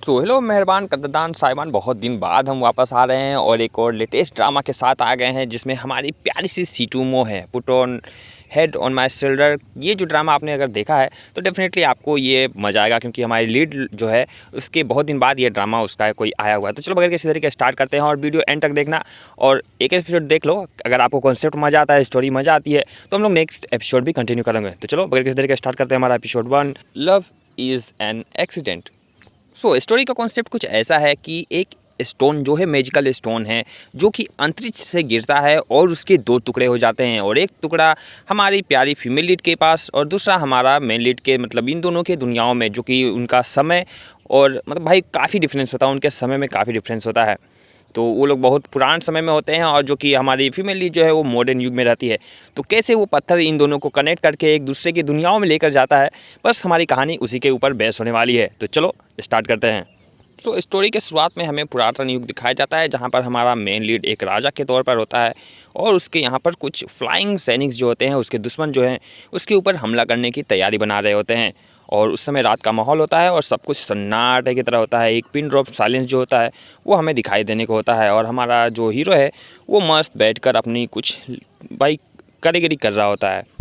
So hello मेहरबान कद्दान साहिबान, बहुत दिन बाद हम वापस आ रहे हैं और एक और लेटेस्ट ड्रामा के साथ आ गए हैं जिसमें हमारी प्यारी सी सीटूमो है, put on head on my shoulder. ये जो ड्रामा आपने अगर देखा है तो डेफिनेटली आपको ये मजा आएगा, क्योंकि हमारी लीड जो है उसके बहुत दिन बाद ये ड्रामा उसका कोई आया हुआ है। तो चलो बगैर किसी तरीके स्टार्ट करते हैं और वीडियो एंड तक देखना और एक एपिसोड देख लो। अगर आपको कॉन्सेप्ट मजा आता है, स्टोरी मजा आती है, तो हम लोग नेक्स्ट एपिसोड भी कंटिन्यू करेंगे। तो चलो बगैर किसी तरीके स्टार्ट करते हैं हमारा episode 1, love is an accident. So story का कॉन्सेप्ट कुछ ऐसा है कि एक स्टोन जो है मैजिकल स्टोन है जो कि अंतरिक्ष से गिरता है और उसके दो टुकड़े हो जाते हैं, और एक टुकड़ा हमारी प्यारी फीमेल लीड के पास और दूसरा हमारा मेन लीड के, मतलब इन दोनों के दुनियाओं में, जो कि उनका समय और मतलब भाई काफ़ी डिफरेंस होता है, उनके समय में काफ़ी डिफरेंस होता है। तो वो लोग बहुत पुराने समय में होते हैं और जो कि हमारी फीमेल लीड जो है वो मॉडर्न युग में रहती है। तो कैसे वो पत्थर इन दोनों को कनेक्ट करके एक दूसरे की दुनियाओं में लेकर जाता है, बस हमारी कहानी उसी के ऊपर बेस होने वाली है। तो चलो स्टार्ट करते हैं। तो स्टोरी के शुरुआत में हमें पुरातन युग दिखाया जाता है, जहाँ पर हमारा मेन लीड एक राजा के तौर पर होता है और उसके यहाँ पर कुछ फ्लाइंग सैनिक जो होते हैं, उसके दुश्मन जो हैं उसके ऊपर हमला करने की तैयारी बना रहे होते हैं। और उस समय रात का माहौल होता है और सब कुछ सन्नाटे की तरह होता है। एक पिन ड्रॉप साइलेंस जो होता है वो हमें दिखाई देने को होता है, और हमारा जो हीरो है वो मस्त बैठकर अपनी कुछ भाई कारीगरी कर रहा होता है।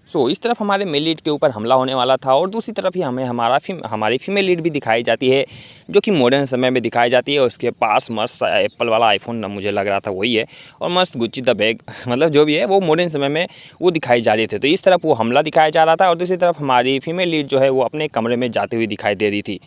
सो इस तरफ हमारे मेल लीड के ऊपर हमला होने वाला था और दूसरी तरफ ही हमें हमारी फीमेल लीड भी दिखाई जाती है, जो कि मॉडर्न समय में दिखाई जाती है। उसके पास मस्त एप्पल वाला आईफोन ना, मुझे लग रहा था वही है, और मस्त गुच्ची द बैग मतलब जो भी है वो मॉडर्न समय में वो दिखाई जा रही थी। तो इस तरफ वो हमला दिखाया जा रहा था और दूसरी तरफ हमारी फीमेल लीड जो है वो अपने कमरे में जाती हुई दिखाई दे रही थी।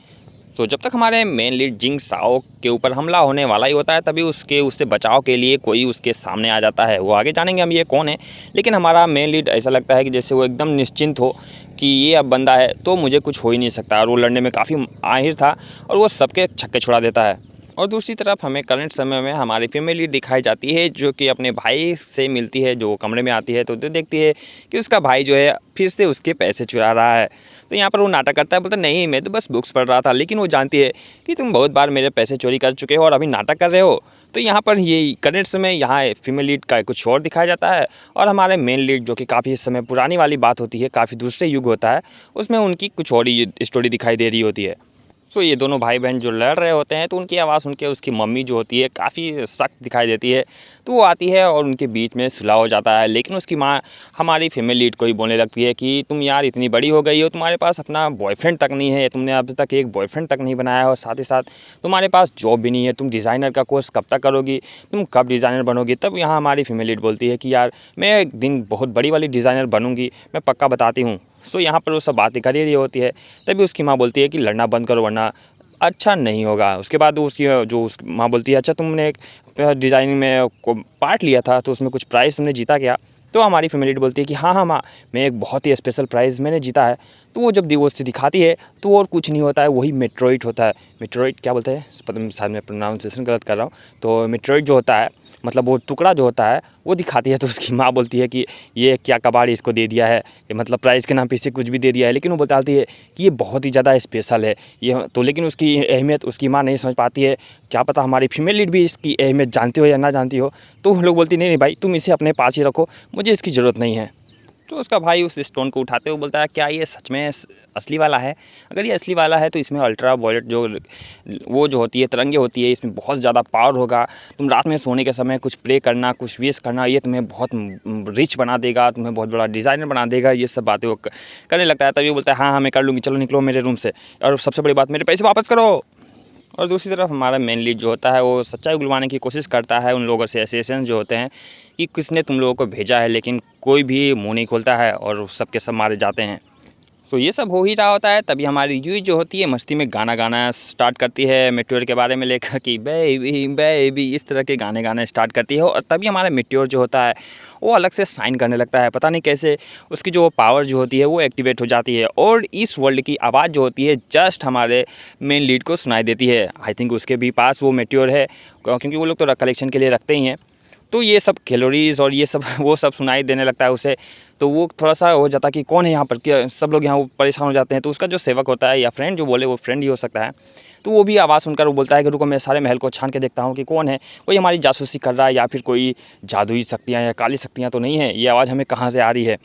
तो जब तक हमारे मेन लीड जिंग साओ के ऊपर हमला होने वाला ही होता है, तभी उससे बचाव के लिए कोई उसके सामने आ जाता है। वो आगे जानेंगे हम ये कौन है, लेकिन हमारा मेन लीड ऐसा लगता है कि जैसे वो एकदम निश्चिंत हो कि ये अब बंदा है तो मुझे कुछ हो ही नहीं सकता, और वो लड़ने में काफ़ी माहिर था और वो सबके छक्के छुड़ा देता है। और दूसरी तरफ हमें करंट समय में हमारी फीमेल लीड दिखाई जाती है, जो कि अपने भाई से मिलती है, जो कमरे में आती है। तो देखती है कि उसका भाई जो है फिर से उसके पैसे चुरा रहा है। तो यहाँ पर वो नाटक करता है, बोलता नहीं मैं तो बस बुक्स पढ़ रहा था, लेकिन वो जानती है कि तुम बहुत बार मेरे पैसे चोरी कर चुके हो और अभी नाटक कर रहे हो। तो यहाँ पर ये करंट समय यहाँ फीमेल लीड का कुछ और दिखाया जाता है, और हमारे मेन लीड जो कि काफ़ी समय पुरानी वाली बात होती है, काफ़ी दूसरे युग होता है, उसमें उनकी कुछ और ही स्टोरी दिखाई दे रही होती है। तो ये दोनों भाई बहन जो लड़ रहे होते हैं, तो उनकी आवाज़ सुन के उसकी मम्मी जो होती है काफ़ी सख्त दिखाई देती है। तो वो आती है और उनके बीच में सुलह हो जाता है, लेकिन उसकी माँ हमारी फीमेल लीड को ही बोलने लगती है कि तुम यार इतनी बड़ी हो गई हो, तुम्हारे पास अपना बॉयफ्रेंड तक नहीं है, तुमने अब तक एक बॉयफ्रेंड तक नहीं बनाया, और साथ ही साथ तुम्हारे पास जॉब भी नहीं है, तुम डिज़ाइनर का कोर्स कब तक करोगी, तुम कब डिज़ाइनर बनोगी। तब यहाँ हमारी फीमेल लीड बोलती है कि यार मैं एक दिन बहुत बड़ी वाली डिज़ाइनर बनूँगी, मैं पक्का बताती हूँ। सो यहाँ पर वो सब बातें कर ही रही होती है, तभी उसकी माँ बोलती है कि लड़ना बंद करो वरना अच्छा नहीं होगा। उसके बाद उसकी माँ बोलती है अच्छा तुमने एक डिज़ाइनिंग में पार्ट लिया था तो उसमें कुछ प्राइज़ तुमने जीता क्या। तो हमारी फैमिली बोलती है कि हाँ हाँ माँ, मैं एक बहुत ही स्पेशल प्राइज़ मैंने जीता है। तो वो जब उससे दिखाती है तो और कुछ नहीं होता है, वही मेट्रोइड होता है। मेट्रोइड क्या बोलते हैं, शायद मैं प्रोनाउंसिएशन गलत कर रहा हूँ। तो मेट्रोइड जो होता है मतलब वो टुकड़ा जो होता है वो दिखाती है। तो उसकी माँ बोलती है कि ये क्या कबाड़ी इसको दे दिया है, ये मतलब प्राइज़ के नाम पे इसे कुछ भी दे दिया है। लेकिन वो बताती है कि ये बहुत ही ज़्यादा स्पेशल है ये तो, लेकिन उसकी अहमियत उसकी माँ नहीं समझ पाती है। क्या पता हमारी फीमेल लीड भी इसकी अहमियत जानती हो या ना जानती हो। तो हम लोग बोलती नहीं नहीं भाई तुम इसे अपने पास ही रखो, मुझे इसकी ज़रूरत नहीं है। तो उसका भाई उस स्टोन को उठाते हुए बोलता है क्या ये सच में असली वाला है? अगर ये असली वाला है तो इसमें अल्ट्रा वायलेट जो होती है तरंगे होती है, इसमें बहुत ज़्यादा पावर होगा। तुम रात में सोने के समय कुछ प्रे करना, कुछ विश करना, ये तुम्हें बहुत रिच बना देगा, तुम्हें बहुत बड़ा डिज़ाइनर बना देगा। ये सब बातें वो करने लगता है। तभी वो बोलता है हाँ हाँ मैं कर लूँगी, चलो निकलो मेरे रूम से, और सबसे बड़ी बात मेरे पैसे वापस करो। और दूसरी तरफ हमारा मेन लीड जो होता है वो सच्चाई उगलवाने की कोशिश करता है उन लोगों से, एसोसिएशन जो होते हैं कि किसने तुम लोगों को भेजा है, लेकिन कोई भी मुंह नहीं खोलता है और सबके सब मारे जाते हैं। तो ये सब हो ही रहा होता है, तभी हमारी यूई जो होती है मस्ती में गाना गाना स्टार्ट करती है मेट्योर के बारे में लेकर कि बेबी बेबी इस तरह के गाने गाना स्टार्ट करती है। और तभी हमारा मेट्योर जो होता है वो अलग से साइन करने लगता है, पता नहीं कैसे उसकी जो पावर जो होती है वो एक्टिवेट हो जाती है, और इस वर्ल्ड की आवाज़ जो होती है जस्ट हमारे मेन लीड को सुनाई देती है। आई थिंक उसके भी पास वो मेट्योर है, क्योंकि वो लोग तो कलेक्शन के लिए रखते ही हैं। तो ये सब कैलोरीज और ये सब वो सब सुनाई देने लगता है उसे। तो वो थोड़ा सा हो जाता है कि कौन है यहाँ पर, क्या सब लोग यहाँ परेशान हो जाते हैं। तो उसका जो सेवक होता है या फ्रेंड जो बोले वो फ्रेंड ही हो सकता है, तो वो भी आवाज़ सुनकर वो बोलता है कि रुको मैं सारे महल को छान के देखता हूँ कि कौन है, कोई हमारी जासूसी कर रहा है या फिर कोई जादुई शक्तियाँ या काली शक्तियाँ तो नहीं है, ये आवाज़ हमें कहाँ से आ रही है।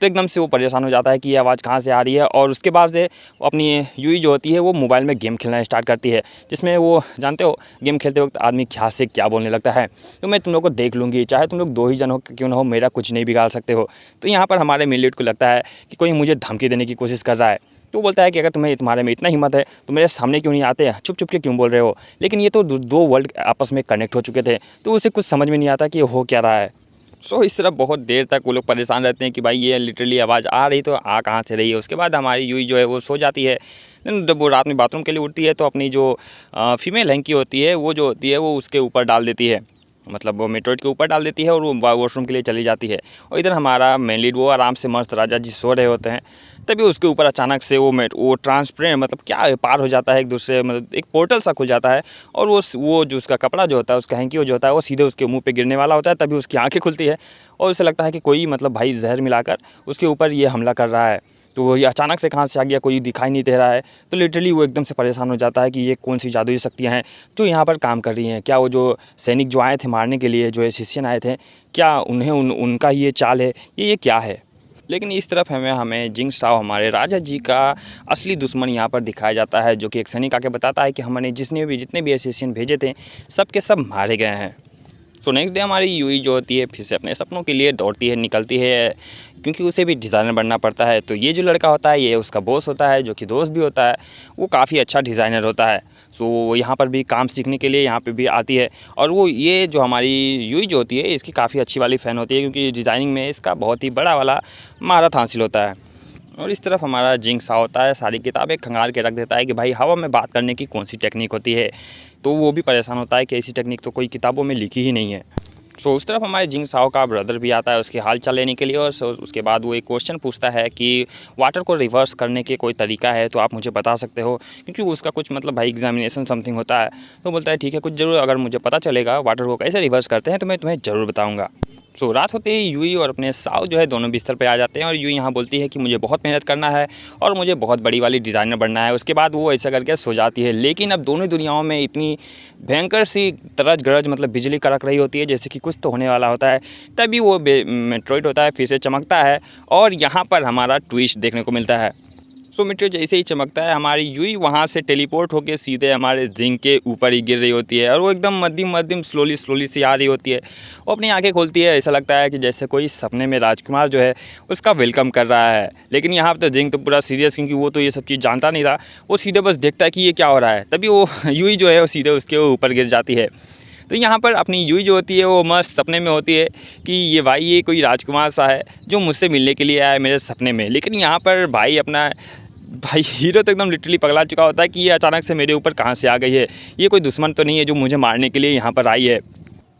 तो एकदम से वो परेशान हो जाता है कि ये आवाज़ कहाँ से आ रही है। और उसके बाद से अपनी यूई जो होती है वो मोबाइल में गेम खेलना स्टार्ट करती है, जिसमें वो जानते हो गेम खेलते वक्त आदमी क्या से क्या बोलने लगता है। तो मैं तुम लोग को देख लूँगी, चाहे तुम लोग 2 ही जन हो क्यों ना हो, मेरा कुछ नहीं बिगाड़ सकते हो। तो यहाँ पर हमारे मेन लीड को लगता है कि कोई मुझे धमकी देने की कोशिश कर रहा है। तो वो बोलता है कि अगर तुम्हारे में इतना हिम्मत है तो मेरे सामने क्यों नहीं आते, चुप चुप के क्यों बोल रहे हो। लेकिन ये तो दो वर्ल्ड आपस में कनेक्ट हो चुके थे, तो उसे कुछ समझ में नहीं आता कि ये हो क्या रहा है। सो इस तरह बहुत देर तक वो लोग परेशान रहते हैं कि भाई ये लिटरली आवाज़ आ रही तो आ कहाँ से रही है। उसके बाद हमारी यूई जो है वो सो जाती है। देन जब वो रात में बाथरूम के लिए उठती है तो अपनी जो फीमेल हैंकी होती है वो जो होती है वो उसके ऊपर डाल देती है, मतलब वो मेट्रोइड के ऊपर डाल देती है और वो वॉशरूम के लिए चली जाती है। और इधर हमारा मेन लीड वो आराम से मस्त राजा जी सो रहे होते हैं। तभी उसके ऊपर अचानक से वो ट्रांसपेरेंट मतलब क्या है, पार हो जाता है एक दूसरे, मतलब एक पोर्टल सा खुल जाता है और वो जो उसका कपड़ा जो होता है, उसका हैंकी जो होता है वो सीधे उसके मुंह पे गिरने वाला होता है। तभी उसकी आंखें खुलती है और उसे लगता है कि कोई मतलब भाई जहर मिलाकर उसके ऊपर ये हमला कर रहा है। तो वो ये अचानक से कहाँ से आ गया, कोई दिखाई नहीं दे रहा है। तो लिटरली वो एकदम से परेशान हो जाता है कि ये कौन सी जादुई शक्तियाँ हैं जो यहाँ पर काम कर रही हैं। क्या वो जो सैनिक जो आए थे मारने के लिए, जो एशियन आए थे, क्या उन्हें उनका ये चाल है, ये क्या है। लेकिन इस तरफ हमें जिंग शाओ हमारे राजा जी का असली दुश्मन यहाँ पर दिखाया जाता है, जो कि एक सैनिक आके बताता है कि हमने जितने भी एशियन भेजे थे सब के सब मारे गए हैं। तो नेक्स्ट डे हमारी यूई जो होती है फिर से अपने सपनों के लिए दौड़ती है, निकलती है, क्योंकि उसे भी डिज़ाइनर बनना पड़ता है। तो ये जो लड़का होता है ये उसका बॉस होता है, जो कि दोस्त भी होता है, वो काफ़ी अच्छा डिज़ाइनर होता है। सो वो यहाँ पर भी काम सीखने के लिए यहाँ पे भी आती है। और वो ये जो हमारी यूई जो होती है इसकी काफ़ी अच्छी वाली फ़ैन होती है, क्योंकि डिज़ाइनिंग में इसका बहुत ही बड़ा वाला महारत हासिल होता है। और इस तरफ हमारा जिंग शाओ होता है, सारी किताबें खंगाल के रख देता है कि भाई हवा में बात करने की कौन सी टेक्निक होती है। तो वो भी परेशान होता है कि ऐसी टेक्निक तो कोई किताबों में लिखी ही नहीं है। सो उस तरफ हमारे जिंग शाओ का ब्रदर भी आता है उसके हाल चाल लेने के लिए। और उसके बाद वो एक क्वेश्चन पूछता है कि वाटर को रिवर्स करने के कोई तरीका है तो आप मुझे बता सकते हो, क्योंकि उसका कुछ मतलब भाई एग्जामिनेशन समथिंग होता है। तो बोलता है ठीक है, कुछ ज़रूर, अगर मुझे पता चलेगा वाटर को कैसे रिवर्स करते हैं तो मैं तुम्हें ज़रूर बताऊँगा। सो रात होते ही यूई और अपने शाओ जो है दोनों बिस्तर पे आ जाते हैं। और यूई यहाँ बोलती है कि मुझे बहुत मेहनत करना है और मुझे बहुत बड़ी वाली डिज़ाइनर बनना है। उसके बाद वो ऐसा करके सो जाती है। लेकिन अब दोनों दुनियाओं में इतनी भयंकर सी तरज गरज मतलब बिजली कड़क रही होती है जैसे कि कुछ तो होने वाला होता है। तभी वो मेट्रोइड होता है फिर से चमकता है और यहाँ पर हमारा ट्विस्ट देखने को मिलता है। सो मेट्रोइड जैसे ही चमकता है हमारी यूई वहाँ से टेलीपोर्ट होकर सीधे हमारे जिंग के ऊपर ही गिर रही होती है। और वो एकदम मध्यम स्लोली सी आ रही होती है। वो अपनी आंखें खोलती है, ऐसा लगता है कि जैसे कोई सपने में राजकुमार जो है उसका वेलकम कर रहा है। लेकिन यहाँ पर तो जिंग तो पूरा सीरियस, क्योंकि वो तो ये सब चीज़ जानता नहीं था। वो सीधे बस देखता है कि ये क्या हो रहा है। तभी वो यूई जो है वो सीधे उसके ऊपर गिर जाती है। तो यहाँ पर अपनी यूई जो होती है वो मस्त सपने में होती है कि ये भाई ये कोई राजकुमार सा है जो मुझसे मिलने के लिए आया है मेरे सपने में। लेकिन यहाँ पर भाई हीरो तो एकदम लिटरली पगला चुका होता है कि ये अचानक से मेरे ऊपर कहाँ से आ गई है, ये कोई दुश्मन तो नहीं है जो मुझे मारने के लिए यहाँ पर आई है।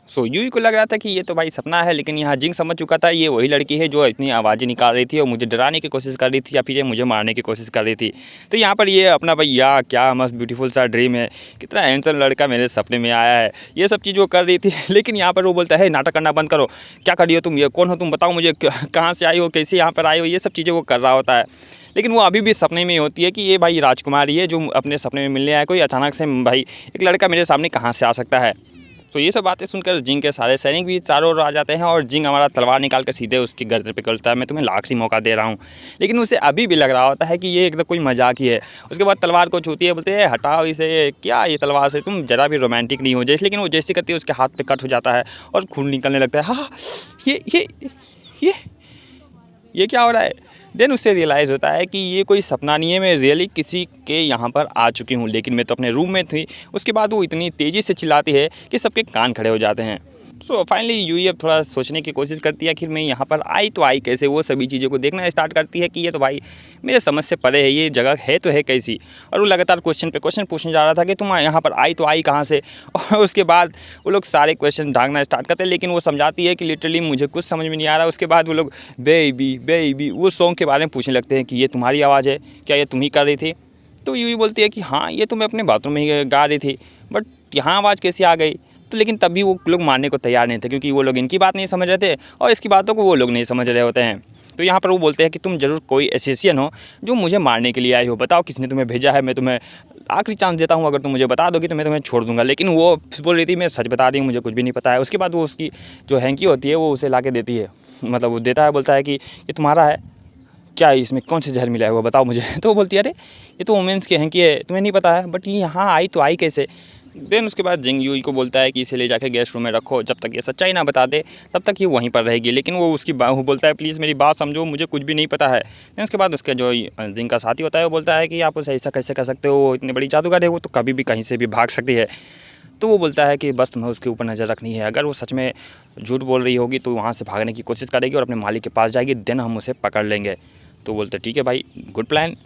सो यूई को लग रहा था कि ये तो भाई सपना है, लेकिन यहाँ जिंग समझ चुका था ये वही लड़की है जो इतनी आवाज़ें निकाल रही थी और मुझे डराने की कोशिश कर रही थी या फिर ये मुझे मारने की कोशिश कर रही थी। तो यहाँ पर ये अपना भैया क्या मस्त ब्यूटीफुल सा ड्रीम है, कितना हैंडसम लड़का मेरे सपने में आया है, ये सब चीज़ वो कर रही थी। लेकिन यहाँ पर वो बोलता है नाटक करना बंद करो, क्या कर रही हो तुम, ये कौन हो तुम, बताओ मुझे कहाँ से आई हो, कैसे यहाँ पर आई हो, ये सब चीज़ें वो कर रहा होता है। लेकिन वो अभी भी सपने में ही होती है कि ये भाई राजकुमारी है जो अपने सपने में मिलने आया, कोई अचानक से भाई एक लड़का मेरे सामने कहाँ से आ सकता है। तो ये सब बातें सुनकर जिंग के सारे सैनिक भी चारों ओर आ जाते हैं और जिंग हमारा तलवार निकाल कर सीधे उसकी गर्दन पे करता है, मैं तुम्हें आखिरी मौका दे रहा हूँ। लेकिन उसे अभी भी लग रहा होता है कि ये एकदम कोई मजाक ही है। उसके बाद तलवार को छूती है, बोलते हैं हटाओ इसे, क्या ये तलवार से तुम जरा भी रोमांटिक नहीं हो जैसे। लेकिन वो जैसे करती है उसके हाथ पे कट हो जाता है और खून निकलने लगता है। हाँ ये क्या हो रहा है। देन उससे रियलाइज़ होता है कि ये कोई सपना नहीं है, मैं रियली किसी के यहाँ पर आ चुकी हूँ, लेकिन मैं तो अपने रूम में थी। उसके बाद वो इतनी तेज़ी से चिल्लाती है कि सबके कान खड़े हो जाते हैं। सो फाइनली यूई अब थोड़ा सोचने की कोशिश करती है कि मैं यहाँ पर आई तो आई कैसे। वो सभी चीज़ों को देखना स्टार्ट करती है कि ये तो भाई मेरे समझ से परे है, ये जगह है तो है कैसी। और वो लगातार क्वेश्चन पे क्वेश्चन पूछने जा रहा था कि तुम यहाँ पर आई तो आई कहाँ से। और उसके बाद वो लोग सारे क्वेश्चन ढांकना स्टार्ट करते हैं, लेकिन वो समझाती है कि लिटरली मुझे कुछ समझ में नहीं आ रहा। उसके बाद वो लोग बेबी वो सॉन्ग के बारे में पूछने लगते हैं कि ये तुम्हारी आवाज़ है क्या, ये तुम ही कर रही थी। तो यूई बोलती है कि हाँ ये तो मैं अपने बाथरूम में ही गा रही थी, बट यहाँ आवाज़ कैसे आ गई। तो लेकिन तभी वो लोग मानने को तैयार नहीं थे, क्योंकि वो लोग इनकी बात नहीं समझ रहे थे और इसकी बातों को वो लोग नहीं समझ रहे होते हैं। तो यहाँ पर वो बोलते हैं कि तुम ज़रूर कोई एशियन हो जो मुझे मारने के लिए आई हो, बताओ किसने तुम्हें भेजा है, मैं तुम्हें आखिरी चांस देता हूँ, अगर तुम मुझे बता दोगी तो मैं तुम्हें छोड़ दूँगा। लेकिन वो बोल रही थी मैं सच बता रही हूँ, मुझे कुछ भी नहीं पता है। उसके बाद वो उसकी जो हैंकी होती है वो उसे ला के देती है मतलब वो देता है, बोलता है कि ये तुम्हारा है क्या, इसमें कौन से जहर मिला है वो बताओ मुझे। तो वो बोलती है अरे ये तो वुमेंस के हैं कि तुम्हें नहीं पता है, बट ये यहाँ आई तो आई कैसे। देन उसके बाद जिंग यूई को बोलता है कि इसे ले जाकर गेस्ट रूम में रखो, जब तक ये सच्चाई ना बता दे तब तक ये वहीं पर रहेगी। लेकिन वो उसकी वो बोलता है प्लीज़ मेरी बात समझो, मुझे कुछ भी नहीं पता है। देन उसके बाद उसका जो जिंग का साथी होता है वो बोलता है कि आप उसे ऐसा कैसे कर सकते हो, इतनी बड़ी जादूगर है वो, तो कभी भी कहीं से भी भाग सकती है। तो वो बोलता है कि बस तुम्हें उसके ऊपर नज़र रखनी है, अगर वो सच में झूठ बोल रही होगी तो वहाँ से भागने की कोशिश करेगी और अपने मालिक के पास जाएगी, देन हम उसे पकड़ लेंगे। तो बोलते ठीक है भाई, गुड प्लान।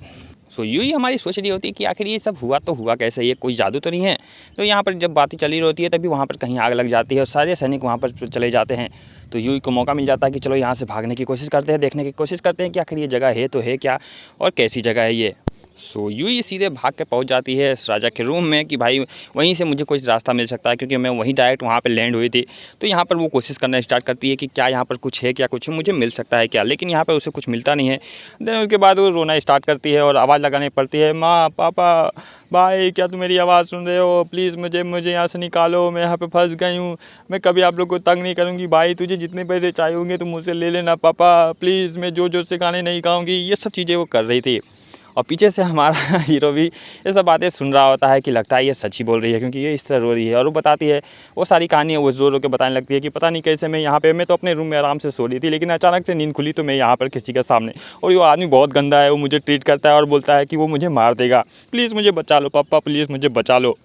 सो यूँ हमारी सोच रही होती है कि आखिर ये सब हुआ तो हुआ कैसे, ये कोई जादू तो नहीं है। तो यहाँ पर जब बातें चली रही होती है तभी वहाँ पर कहीं आग लग जाती है और सारे सैनिक वहाँ पर चले जाते हैं। तो यूँ को मौका मिल जाता है कि चलो यहाँ से भागने की कोशिश करते हैं, देखने की कोशिश करते हैं कि आखिर ये जगह है तो है क्या और कैसी जगह है ये। सो यूँ सीधे भाग के पहुँच जाती है इस राजा के रूम में कि भाई वहीं से मुझे कुछ रास्ता मिल सकता है, क्योंकि मैं वहीं डायरेक्ट वहाँ पे लैंड हुई थी। तो यहाँ पर वो कोशिश करना स्टार्ट करती है कि क्या यहाँ पर कुछ है, क्या कुछ मुझे मिल सकता है क्या, लेकिन यहाँ पर उसे कुछ मिलता नहीं है। देन उसके बाद वो रोना स्टार्ट करती है और आवाज़ लगाने पड़ती है, माँ पापा भाई क्या तुम मेरी आवाज़ सुन रहे हो, प्लीज़ मुझे यहाँ से निकालो, मैं यहाँ पे फंस गई हूँ, मैं कभी आप लोग को तंग नहीं करूँगी, भाई तुझे जितने पैसे चाहिए होंगे तुम मुझसे ले लेना पापा प्लीज़, मैं जोर जोर से गाने नहीं गाऊँगी। ये सब चीज़ें वो कर रही थी और पीछे से हमारा हीरो भी ये सब बातें सुन रहा होता है कि लगता है ये सच ही बोल रही है, क्योंकि ये इस तरह रो रही है। और वो बताती है वो सारी कहानी वो रो रो के बताने लगती है कि पता नहीं कैसे मैं तो अपने रूम में आराम से सो रही थी, लेकिन अचानक से नींद खुली तो मैं यहाँ पर किसी के सामने, और वो आदमी बहुत गंदा है, वो मुझे ट्रीट करता है और बोलता है कि वो मुझे मार देगा, प्लीज़ मुझे बचा लो पापा, प्लीज़ मुझे बचा लो।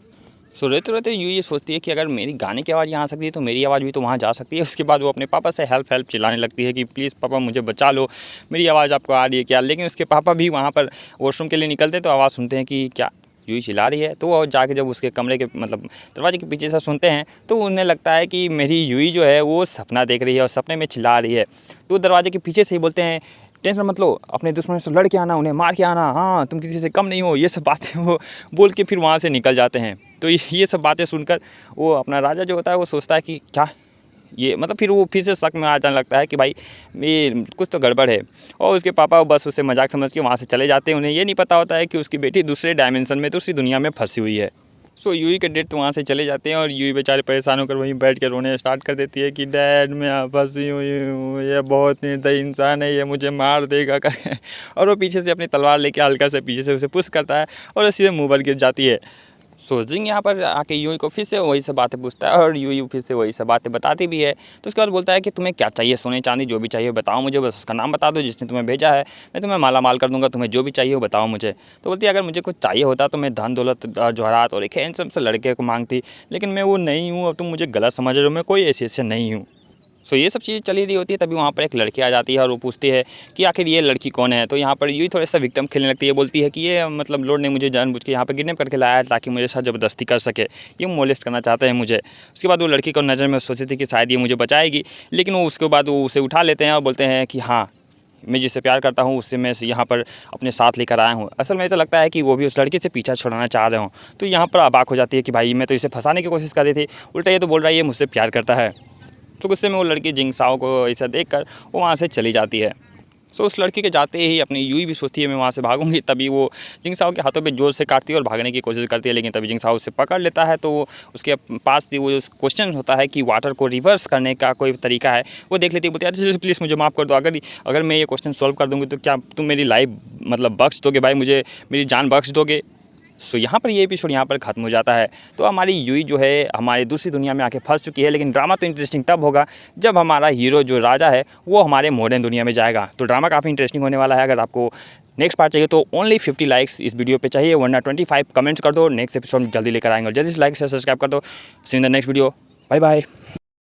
सो रहते रहते ये सोचती है कि अगर मेरी गाने की आवाज़ यहाँ आ सकती है तो मेरी आवाज़ भी तो वहाँ जा सकती है। उसके बाद वो अपने पापा से हेल्प चिल्लाने लगती है कि प्लीज़ पापा मुझे बचा लो, मेरी आवाज़ आपको आ रही है क्या। लेकिन उसके पापा भी वहाँ पर वॉशरूम के लिए निकलते तो आवाज़ सुनते हैं कि क्या यूँ चिल्ला रही है। तो वो जाके जब उसके कमरे के मतलब दरवाजे के पीछे से सुनते हैं तो उन्हें लगता है कि मेरी यूई जो है वो सपना देख रही है और सपने में चिल्ला रही है। तो दरवाजे के पीछे से ही बोलते हैं टेंशन मत लो, अपने दुश्मन से लड़ के आना, उन्हें मार के आना, हाँ तुम किसी से कम नहीं हो, ये सब बातें वो बोल के फिर वहाँ से निकल जाते हैं। तो ये सब बातें सुनकर वो अपना राजा जो होता है वो सोचता है कि क्या ये मतलब फिर वो फिर से शक में आ जाने लगता है कि भाई ये कुछ तो गड़बड़ है। और उसके पापा बस उसे मजाक समझ के वहाँ से चले जाते हैं। उन्हें ये नहीं पता होता है कि उसकी बेटी दूसरे डायमेंशन में, दूसरी दुनिया में फंसी हुई है। सो यूई के डेड तो वहाँ से चले जाते हैं और यूई बेचारे परेशान होकर वहीं बैठ कर रोने स्टार्ट कर देती है कि डैड मैं यहाँ फंसी हुई हूँ, ये बहुत निर्दयी इंसान है, ये मुझे मार देगा कर और वो पीछे से अपनी तलवार लेके हल्का से पीछे से उसे पुश करता है और सीधे मुँह पर गिर जाती है। सो जिंग यहाँ पर आके यूई को फिर से वही सब बातें पूछता है और यूई फिर से वही सब बातें बताती भी है। तो उसके बाद बोलता है कि तुम्हें क्या चाहिए, सोने चांदी जो भी चाहिए बताओ मुझे, बस उसका नाम बता दो जिसने तुम्हें भेजा है, मैं तुम्हें माला माल कर दूंगा, तुम्हें जो भी चाहिए वो बताओ मुझे। तो बोलती है अगर मुझे कुछ चाहिए होता तो मैं धन दौलत जवाहरात और एक हैंडसम से लड़के को मांगती, लेकिन मैं वो नहीं हूँ और तुम मुझे गलत समझ रहे हो, मैं कोई ऐसे नहीं हूँ। सो ये सब चीज़ें चली रही होती है तभी वहाँ पर एक लड़की आ जाती है और वो पूछती है कि आखिर ये लड़की कौन है। तो यहाँ पर यूँ थोड़ा सा विक्टिम खेलने लगती है, बोलती है कि ये मतलब लॉर्ड ने मुझे जानबूझ के यहाँ पर किडनैप करके लाया है ताकि मुझे साथ ज़बरदस्ती कर सके, ये मोलेस्ट करना चाहते हैं मुझे। उसके बाद वो लड़की को नज़र में सोची थी कि शायद ये मुझे बचाएगी, लेकिन वो उसके बाद वो उसे उठा लेते हैं और बोलते हैं कि हाँ मैं जिससे प्यार करता हूँ उससे मैं यहाँ पर अपने साथ लेकर आया हूँ। असल में तो लगता है कि वो भी उस लड़के से पीछा छुड़ाना चाह रहे हों। तो यहाँ पर अबाक हो जाती है कि भाई मैं तो इसे फंसाने की कोशिश कर रही थी, उल्टा ये तो बोल रहा है ये मुझसे प्यार करता है। तो गुस्से में वो लड़की जिंग साओ को ऐसा देखकर वो वहाँ से चली जाती है। सो उस लड़की के जाते ही अपनी यूई भी सोचती है मैं वहाँ से भागूंगी, तभी वो जिंग साओ के हाथों पे जोर से काटती है और भागने की कोशिश करती है, लेकिन तभी जिंग साओ उसे पकड़ लेता है। तो उसके पास वो क्वेश्चन होता है कि वाटर को रिवर्स करने का कोई तरीका है, वो देख लेती है, बोलती है प्लीज़ मुझे माफ़ कर दो, अगर मैं ये क्वेश्चन सॉल्व कर दूँगी तो क्या तुम मेरी लाइफ मतलब बख्श दोगे भाई, मुझे मेरी जान बख्श दोगे। सो यहाँ पर ये एपिसोड यहाँ पर ख़त्म हो जाता है। तो हमारी यूई जो है हमारी दूसरी दुनिया में आके फंस चुकी है, लेकिन ड्रामा तो इंटरेस्टिंग तब होगा जब हमारा हीरो जो राजा है वो हमारे मॉडर्न दुनिया में जाएगा। तो ड्रामा काफ़ी इंटरेस्टिंग होने वाला है। अगर आपको नेक्स्ट पार्ट चाहिए तो ओनली 50 लाइक्स इस वीडियो पे चाहिए, वरना 25 कमेंट्स कर दो, नेक्स्ट एपिसोड जल्दी लेकर आएंगे। और जल्दी से लाइक से सब्सक्राइब कर दो। See in the next video, bye bye.